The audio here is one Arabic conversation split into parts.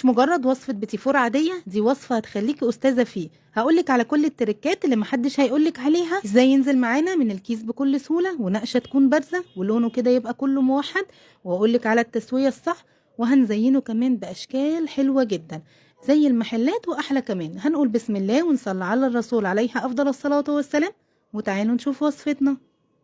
مش مجرد وصفة بيتي فور عادية، دي وصفة هتخليكي أستاذة فيه. هقولك على كل التركات اللي محدش هيقولك عليها، ازاي ينزل معانا من الكيس بكل سهولة، ونقشة تكون بارزة، ولونه كده يبقى كله موحد، واقولك على التسوية الصح، وهنزينه كمان بأشكال حلوة جدا زي المحلات وأحلى كمان. هنقول بسم الله ونصلي على الرسول عليه أفضل الصلاة والسلام، وتعالوا نشوف وصفتنا.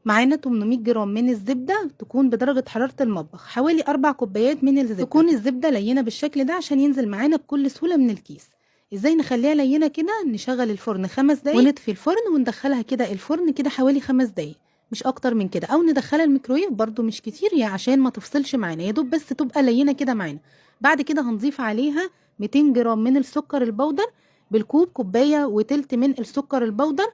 معانا 800 جرام من الزبدة تكون بدرجة حرارة المطبخ، حوالي 4 كوبايات من الزبدة، تكون الزبدة لينة بالشكل ده عشان ينزل معانا بكل سهولة من الكيس. ازاي نخليها لينة كده؟ نشغل الفرن 5 دقايق ونطفي الفرن وندخلها كده الفرن كده حوالي 5 دقايق، مش اكتر من كده، او ندخلها الميكرويف برضو مش كتير يعني عشان ما تفصلش معانا، يا دوب بس تبقى لينة كده معانا. بعد كده هنضيف عليها 200 جرام من السكر البودر، بالكوب كوباية وتلت من السكر البودر،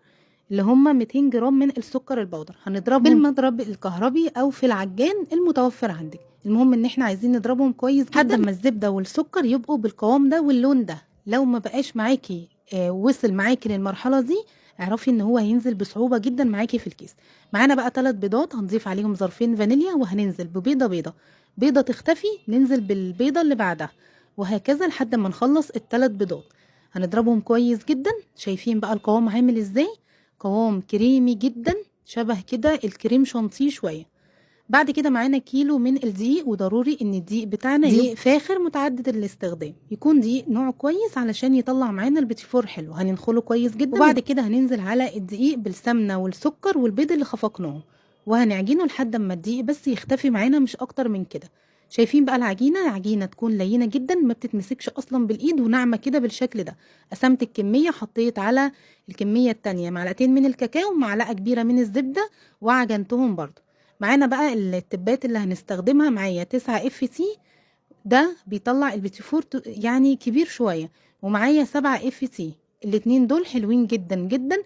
اللي هما 200 جرام من السكر البودر. هنضربهم بالمضرب الكهربي او في العجان المتوفر عندك، المهم ان احنا عايزين نضربهم كويس جدا لحد ما الزبده والسكر يبقوا بالقوام ده واللون ده. لو ما بقاش معاكي وصل معاكي للمرحله دي، اعرفي ان هو هينزل بصعوبه جدا معاكي في الكيس. معانا بقى 3 بيضات، هنضيف عليهم ظرفين فانيليا، وهننزل ببيضه بيضه تختفي، ننزل بالبيضه اللي بعدها، وهكذا لحد ما نخلص ال3 بيضات. هنضربهم كويس جدا. شايفين بقى القوام عامل ازاي؟ قوام كريمي جدا، شبه كده الكريم شانتيه شويه. بعد كده معانا كيلو من الدقيق، وضروري ان الدقيق بتاعنا دقيق فاخر متعدد الاستخدام، يكون دقيق نوع كويس علشان يطلع معانا البيتي فور حلو. هننخله كويس جدا، وبعد كده هننزل على الدقيق بالسمنه والسكر والبيض اللي خفقناه، وهنعجنه لحد ما الدقيق بس يختفي معانا، مش اكتر من كده. شايفين بقى العجينه تكون لينه جدا، ما بتتمسكش اصلا بالايد، وناعمه كده بالشكل ده. قسمت الكميه، حطيت على الكميه التانية معلقتين من الكاكاو ومعلقه كبيره من الزبده، وعجنتهم برضو. معانا بقى التبات اللي هنستخدمها، معايا 9 اف سي، ده بيطلع البيتي فور يعني كبير شويه، ومعايا 7 اف سي، الاتنين دول حلوين جدا جدا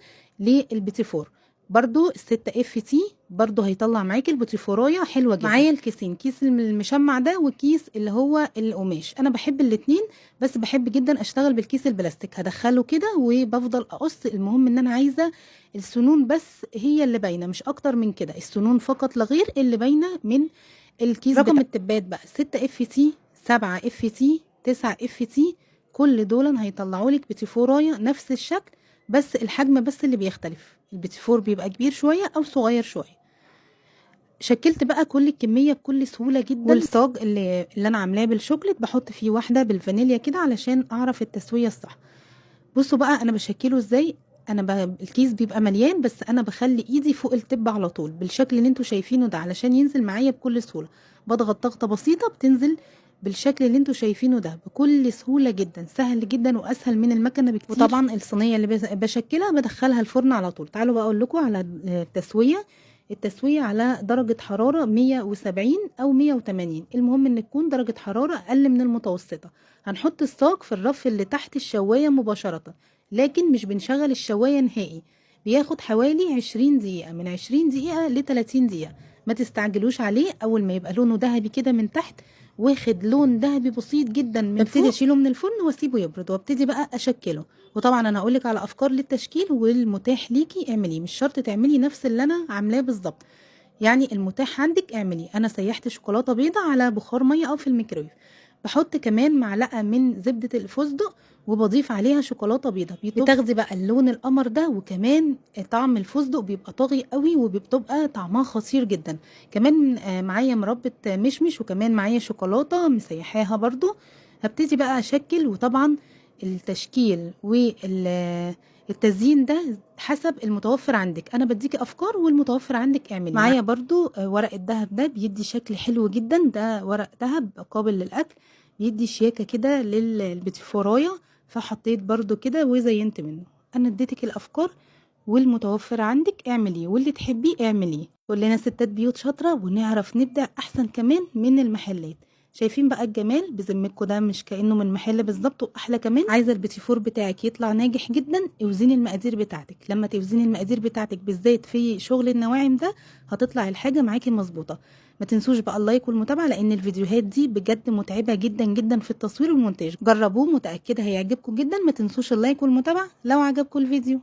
للبيتي فور. برضو ال6 اف سي برضو هيطلع معاكي البيتي فورايه حلوه جدا. معايا الكيسين، كيس المشمع ده وكيس اللي هو القماش، انا بحب الاتنين، بس بحب جدا اشتغل بالكيس البلاستيك. هدخله كده وبفضل اقص، المهم ان انا عايزه السنون بس هي اللي باينه، مش اكتر من كده، السنون فقط لا غير اللي باينه من الكيس. رقم التبات بقى 6 اف سي، 7 اف سي، 9 اف سي، كل دول هيطلعوا لك بيتي فورايه نفس الشكل، بس الحجم بس اللي بيختلف، البيتي فور بيبقى كبير شويه او صغير شويه. شكلت بقى كل الكميه بكل سهوله جدا. والصاج اللي انا عاملاه بالشوكليت بحط فيه واحده بالفانيليا كده علشان اعرف التسويه الصح. بصوا بقى انا بشكله ازاي. الكيس بيبقى مليان، بس انا بخلي ايدي فوق التب على طول بالشكل اللي انتوا شايفينه ده علشان ينزل معايا بكل سهوله. بضغط ضغطه بسيطه بتنزل بالشكل اللي انتوا شايفينه ده بكل سهوله جدا، سهل جدا واسهل من المكنه بكتير. وطبعا الصينيه اللي بشكلها بدخلها الفرن على طول. تعالوا بقى اقول لكم على التسويه على درجه حراره 170 او 180، المهم ان تكون درجه حراره اقل من المتوسطه. هنحط الصاج في الرف اللي تحت الشوايه مباشره، لكن مش بنشغل الشوايه نهائي. بياخد حوالي 20 دقيقه، من 20 دقيقه ل 30 دقيقه. ما تستعجلوش عليه. اول ما يبقى لونه ذهبي كده من تحت، واخد لون ذهبي بسيط جدا من فوق، ببتدي اشيله من الفرن واسيبه يبرد، وابتدي بقى اشكله. وطبعا انا هقولك على افكار للتشكيل، والمتاح ليكي اعمليه، مش شرط تعملي نفس اللي انا عاملاه بالظبط، يعني المتاح عندك اعمليه. انا سيحت شوكولاته بيضه على بخار ميه او في الميكرويف، بحط كمان معلقه من زبده الفستق، وبضيف عليها شوكولاته بيضه، بتاخدي بقى اللون القمر ده، وكمان طعم الفستق بيبقى طاغي قوي، وبتبقى طعمها خطير جدا. كمان معايا مربى مشمش، وكمان معايا شوكولاته مسيحاها برضو. هبتدي بقى اشكل، وطبعا التشكيل والتزيين ده حسب المتوفر عندك، انا بديكي افكار والمتوفر عندك اعملي. معايا برضو ورق الدهب ده بيدي شكل حلو جدا، ده ورق دهب قابل للاكل، بيدي شياكه كده للبيتي فورايه، فحطيت برضو كده وزينت منه. انا اديتك الافكار والمتوفر عندك اعمليه، واللي تحبيه اعمليه. كلنا ستات بيوت شاطره ونعرف نبدع احسن كمان من المحلات. شايفين بقى الجمال بذمتكم ده مش كانه من محل بالظبط، واحلى كمان. عايزه البيتي فور بتاعك يطلع ناجح جدا، اوزني المقادير بتاعتك. لما توزني المقادير بتاعتك بالذات في شغل النواعم ده، هتطلع الحاجه معاكي مظبوطه. ما تنسوش بقى اللايك والمتابعه، لان الفيديوهات دي بجد متعبه جدا جدا في التصوير والمونتاج. جربوه، متاكده هيعجبكم جدا. ما تنسوش اللايك والمتابعه لو عجبكم الفيديو.